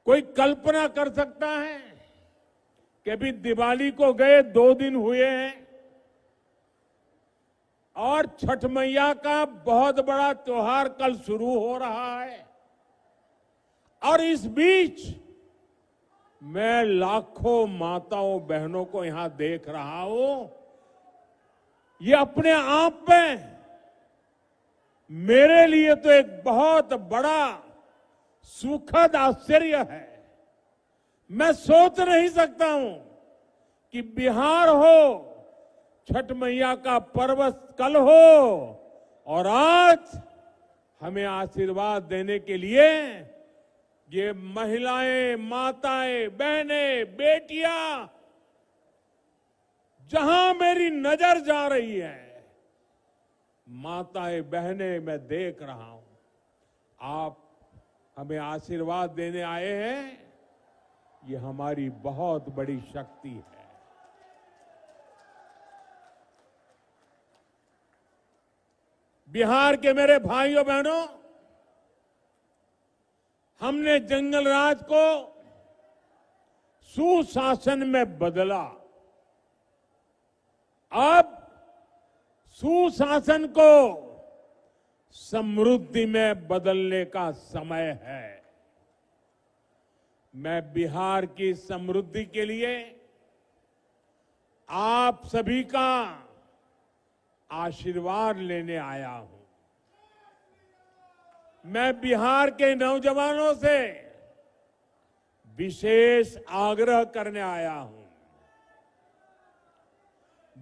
कोई कल्पना कर सकता है कि अभी दिवाली को गए 2 दिन हुए हैं और छठ मैया का बहुत बड़ा त्योहार कल शुरू हो रहा है और इस बीच मैं लाखों माताओं बहनों को यहां देख रहा हूं। ये अपने आप में मेरे लिए तो एक बहुत बड़ा सुखद आश्चर्य है। मैं सोच नहीं सकता हूं कि बिहार हो, छठ मैया का पर्व कल हो और आज हमें आशीर्वाद देने के लिए ये महिलाएं, माताएं, बहनें, बेटियां, जहां मेरी नजर जा रही है, माताएं, बहनें मैं देख रहा हूं। आप हमें आशीर्वाद देने आए हैं, ये हमारी बहुत बड़ी शक्ति है। बिहार के मेरे भाइयों बहनों, हमने जंगल राज को सुशासन में बदला। अब सुशासन को समृद्धि में बदलने का समय है। मैं बिहार की समृद्धि के लिए आप सभी का आशीर्वाद लेने आया हूं। मैं बिहार के नौजवानों से विशेष आग्रह करने आया हूं।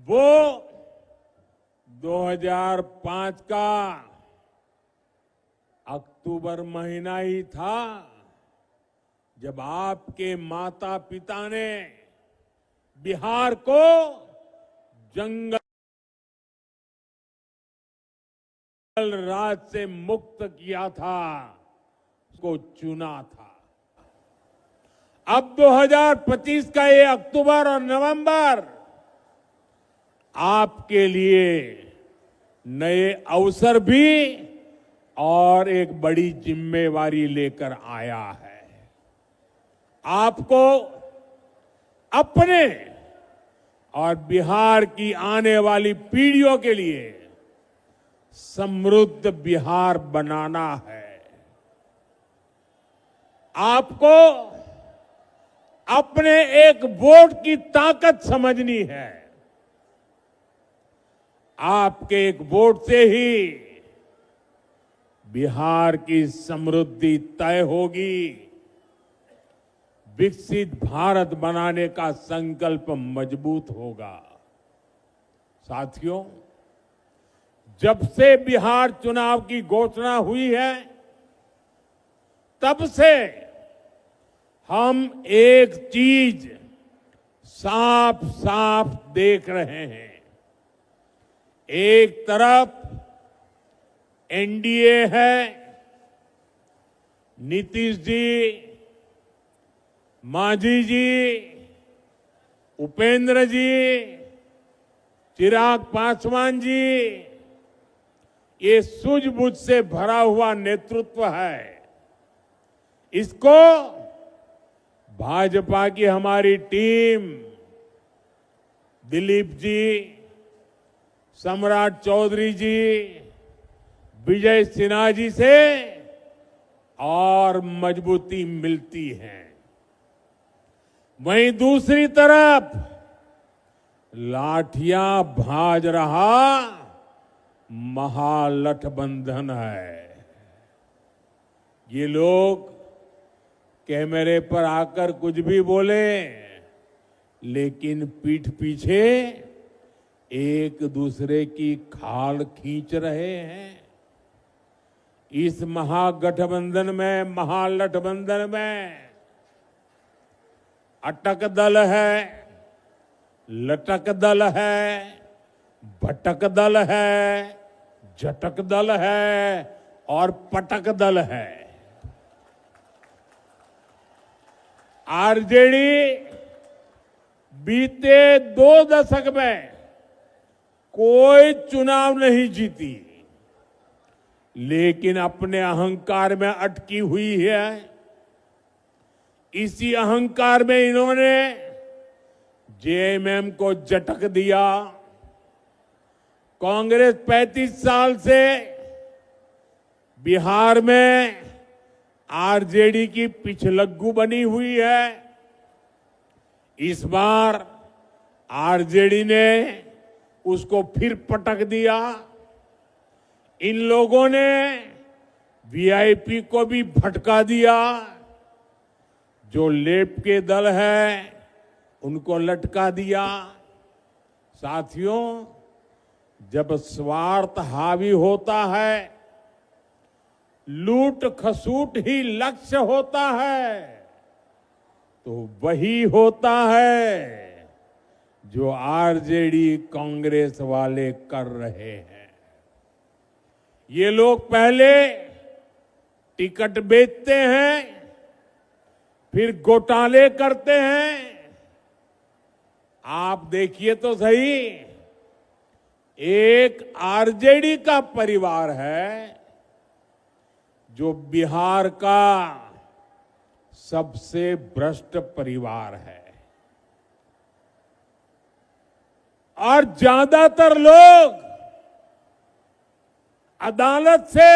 वो 2005 का अक्टूबर महीना ही था जब आपके माता पिता ने बिहार को जंगल राज से मुक्त किया था, उसको चुना था। अब 2025 का ये अक्टूबर और नवंबर आपके लिए नए अवसर भी और एक बड़ी जिम्मेवारी लेकर आया है। आपको अपने और बिहार की आने वाली पीढ़ियों के लिए समृद्ध बिहार बनाना है। आपको अपने एक वोट की ताकत समझनी है। आपके एक वोट से ही बिहार की समृद्धि तय होगी। विकसित भारत बनाने का संकल्प मजबूत होगा। साथियों, जब से बिहार चुनाव की घोषणा हुई है, तब से हम एक चीज साफ साफ देख रहे हैं। एक तरफ एनडीए है, नीतीश जी, मांझी जी, उपेंद्र जी, चिराग पासवान जी, ये सूझबूझ से भरा हुआ नेतृत्व है। इसको भाजपा की हमारी टीम, दिलीप जी, सम्राट चौधरी जी, विजय सिन्हा जी से और मजबूती मिलती है। वहीं दूसरी तरफ लाठियां भाज रहा महागठबंधन है। ये लोग कैमरे पर आकर कुछ भी बोले, लेकिन पीठ पीछे एक दूसरे की खाल खींच रहे हैं। इस महागठबंधन में, महागठबंधन में अटक दल है, लटक दल है, भटक दल है, झटक दल है और पटक दल है। आरजेडी बीते 2 दशक में कोई चुनाव नहीं जीती, लेकिन अपने अहंकार में अटकी हुई है। इसी अहंकार में इन्होंने जेएमएम को झटक दिया। कांग्रेस 35 साल से बिहार में आरजेडी की पिछलग्गू बनी हुई है। इस बार आरजेडी ने उसको फिर पटक दिया। इन लोगों ने वीआईपी को भी भटका दिया। जो लेफ्ट के दल है उनको लटका दिया। साथियों, जब स्वार्थ हावी होता है, लूट खसूट ही लक्ष्य होता है, तो वही होता है जो आरजेडी कांग्रेस वाले कर रहे हैं। ये लोग पहले टिकट बेचते हैं, फिर घोटाले करते हैं। आप देखिए तो सही, एक आरजेडी का परिवार है जो बिहार का सबसे भ्रष्ट परिवार है, और ज्यादातर लोग अदालत से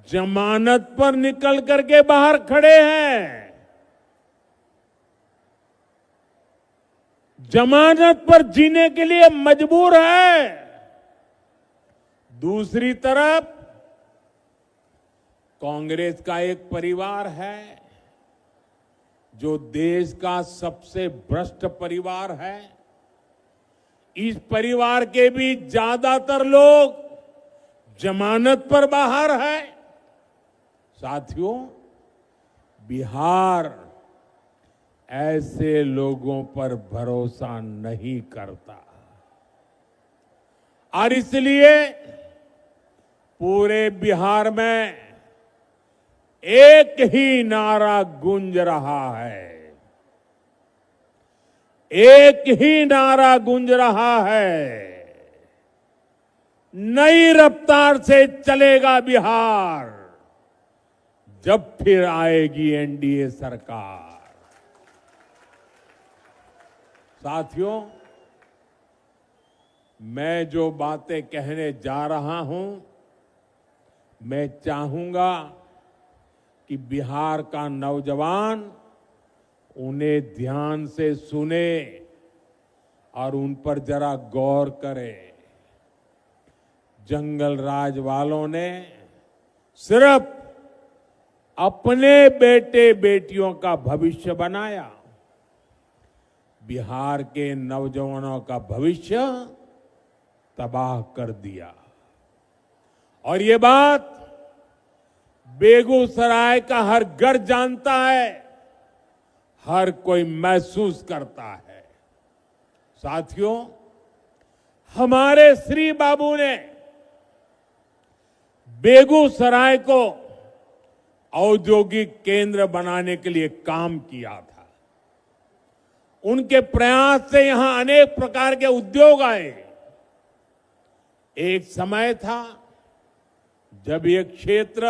जमानत पर निकल करके बाहर खड़े हैं। जमानत पर जीने के लिए मजबूर है। दूसरी तरफ कांग्रेस का एक परिवार है जो देश का सबसे भ्रष्ट परिवार है। इस परिवार के भी ज्यादातर लोग जमानत पर बाहर है। साथियों, बिहार ऐसे लोगों पर भरोसा नहीं करता, और इसलिए पूरे बिहार में एक ही नारा गूंज रहा है। एक ही नारा गूंज रहा है, नई रफ्तार से चलेगा बिहार जब फिर आएगी एनडीए सरकार। साथियों, मैं जो बातें कहने जा रहा हूं, मैं चाहूंगा कि बिहार का नौजवान उन्हें ध्यान से सुने और उन पर जरा गौर करे। जंगल राज वालों ने सिर्फ अपने बेटे बेटियों का भविष्य बनाया, बिहार के नौजवानों का भविष्य तबाह कर दिया। और ये बात बेगूसराय का हर घर जानता है, हर कोई महसूस करता है। साथियों, हमारे श्री बाबू ने बेगूसराय को औद्योगिक केंद्र बनाने के लिए काम किया था। उनके प्रयास से यहां अनेक प्रकार के उद्योग आए। एक समय था जब यह क्षेत्र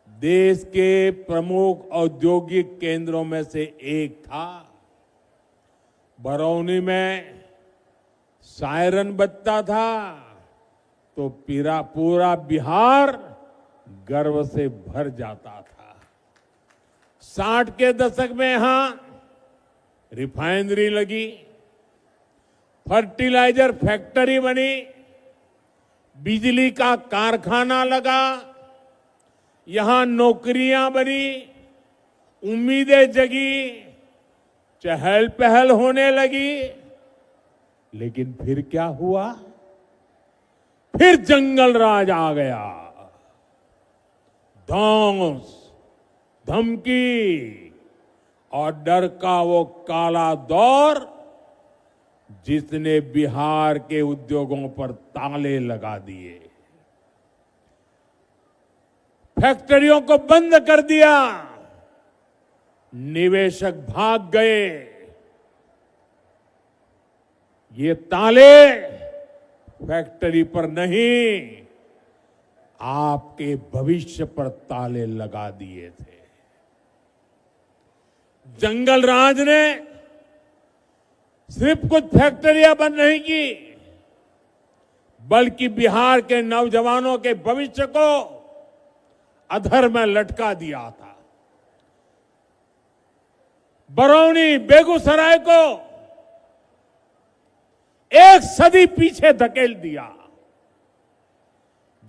देश के प्रमुख औद्योगिक केंद्रों में से एक था। बरौनी में सायरन बजता था तो पूरा बिहार गर्व से भर जाता था। 60 के दशक में यहां रिफाइनरी लगी, फर्टिलाइजर फैक्ट्री बनी, बिजली का कारखाना लगा, यहां नौकरियां बनी, उम्मीदें जगी, चहल पहल होने लगी। लेकिन फिर क्या हुआ? फिर जंगल राज आ गया। धौंस, धमकी और डर का वो काला दौर जिसने बिहार के उद्योगों पर ताले लगा दिए, फैक्ट्रियों को बंद कर दिया, निवेशक भाग गए। ये ताले फैक्ट्री पर नहीं, आपके भविष्य पर ताले लगा दिए थे। जंगल राज ने सिर्फ कुछ फैक्ट्रियां बंद नहीं की, बल्कि बिहार के नौजवानों के भविष्य को अधर में लटका दिया था। बरौनी, बेगूसराय को एक सदी पीछे धकेल दिया।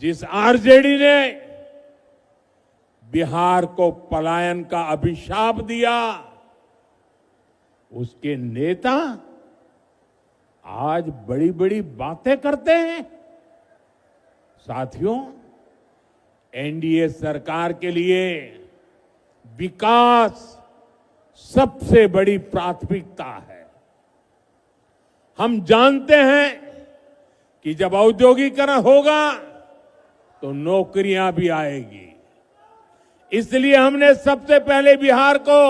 जिस आरजेडी ने बिहार को पलायन का अभिशाप दिया, उसके नेता आज बड़ी बड़ी बातें करते हैं। साथियों, एनडीए सरकार के लिए विकास सबसे बड़ी प्राथमिकता है। हम जानते हैं कि जब औद्योगिकरण होगा तो नौकरियां भी आएगी। इसलिए हमने सबसे पहले बिहार को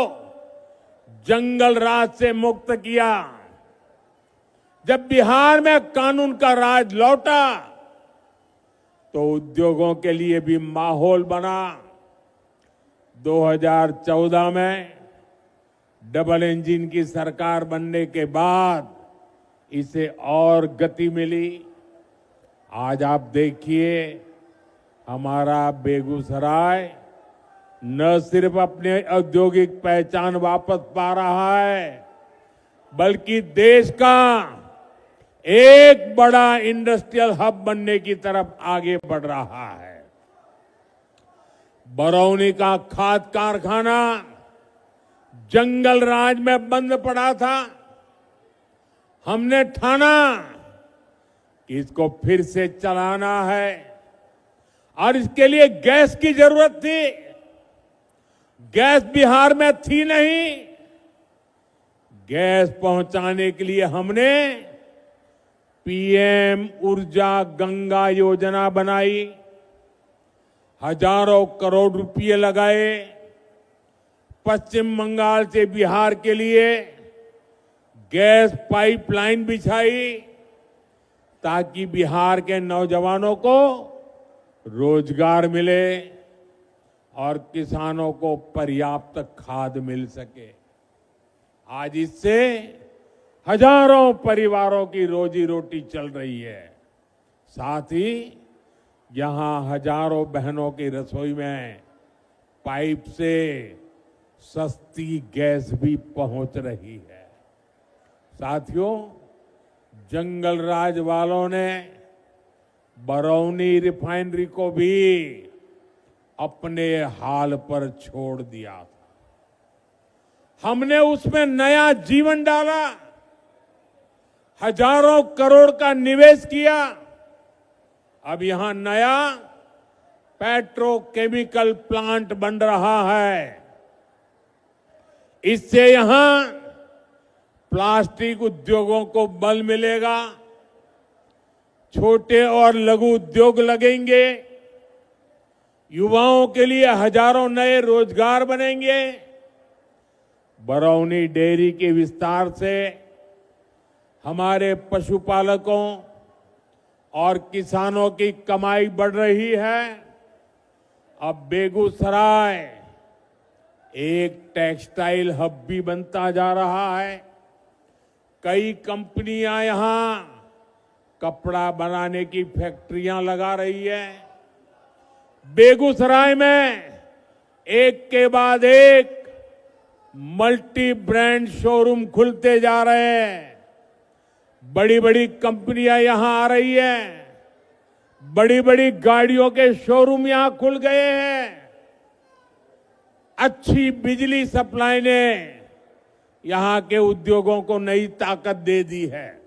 जंगल राज से मुक्त किया। जब बिहार में कानून का राज लौटा तो उद्योगों के लिए भी माहौल बना। 2014 में डबल इंजन की सरकार बनने के बाद इसे और गति मिली। आज आप देखिए, हमारा बेगूसराय न सिर्फ अपने औद्योगिक पहचान वापस पा रहा है, बल्कि देश का एक बड़ा इंडस्ट्रियल हब बनने की तरफ आगे बढ़ रहा है। बरौनी का खाद कारखाना जंगल राज में बंद पड़ा था। हमने ठाना कि इसको फिर से चलाना है और इसके लिए गैस की जरूरत थी। गैस बिहार में थी नहीं। गैस पहुंचाने के लिए हमने पीएम ऊर्जा गंगा योजना बनाई। हजारों करोड़ रुपए लगाए। पश्चिम बंगाल से बिहार के लिए गैस पाइपलाइन बिछाई ताकि बिहार के नौजवानों को रोजगार मिले और किसानों को पर्याप्त खाद मिल सके। आज इससे हजारों परिवारों की रोजी रोटी चल रही है। साथ ही यहां हजारों बहनों की रसोई में पाइप से सस्ती गैस भी पहुंच रही है। साथियों, जंगल राज वालों ने बरौनी रिफाइनरी को भी अपने हाल पर छोड़ दिया था। हमने उसमें नया जीवन डाला। हजारों करोड़ का निवेश किया। अब यहां नया पेट्रोकेमिकल प्लांट बन रहा है। इससे यहां प्लास्टिक उद्योगों को बल मिलेगा। छोटे और लघु उद्योग लगेंगे। युवाओं के लिए हजारों नए रोजगार बनेंगे। बरौनी डेयरी के विस्तार से हमारे पशुपालकों और किसानों की कमाई बढ़ रही है। अब बेगूसराय एक टेक्सटाइल हब भी बनता जा रहा है। कई कंपनियां यहां कपड़ा बनाने की फैक्ट्रियां लगा रही है। बेगूसराय में एक के बाद एक मल्टी ब्रांड शोरूम खुलते जा रहे हैं। बड़ी बड़ी कंपनियां यहां आ रही हैं। बड़ी बड़ी गाड़ियों के शोरूम यहां खुल गए हैं। अच्छी बिजली सप्लाई ने यहां के उद्योगों को नई ताकत दे दी है।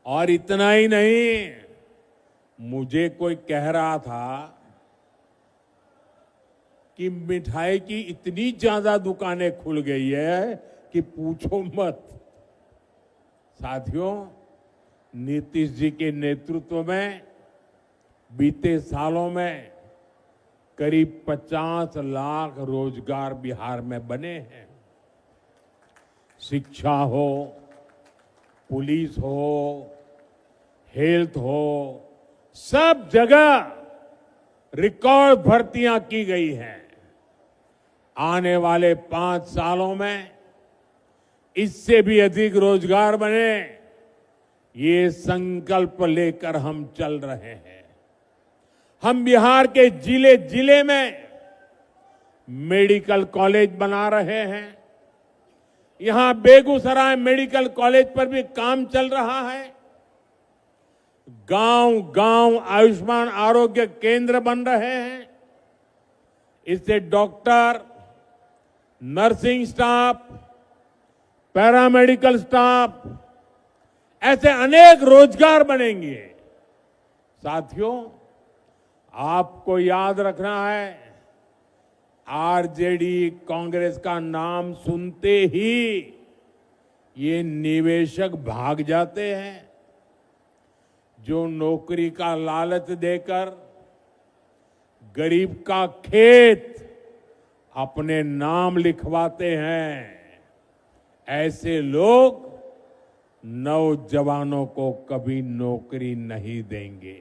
और इतना ही नहीं, मुझे कोई कह रहा था कि मिठाई की इतनी ज्यादा दुकानें खुल गई है कि पूछो मत। साथियों, नीतीश जी के नेतृत्व में बीते सालों में करीब 50 लाख रोजगार बिहार में बने हैं। शिक्षा हो, पुलिस हो, हेल्थ हो, सब जगह रिकॉर्ड भर्तियां की गई हैं। आने वाले 5 सालों में इससे भी अधिक रोजगार बने, ये संकल्प लेकर हम चल रहे हैं। हम बिहार के जिले जिले में मेडिकल कॉलेज बना रहे हैं। यहां बेगूसराय मेडिकल कॉलेज पर भी काम चल रहा है। गांव गांव आयुष्मान आरोग्य केंद्र बन रहे हैं। इससे doctor, nursing staff, paramedical staff, ऐसे अनेक रोजगार बनेंगे। साथियों, आपको याद रखना है, आरजेडी कांग्रेस का नाम सुनते ही ये निवेशक भाग जाते हैं। जो नौकरी का लालच देकर गरीब का खेत अपने नाम लिखवाते हैं, ऐसे लोग नौजवानों को कभी नौकरी नहीं देंगे।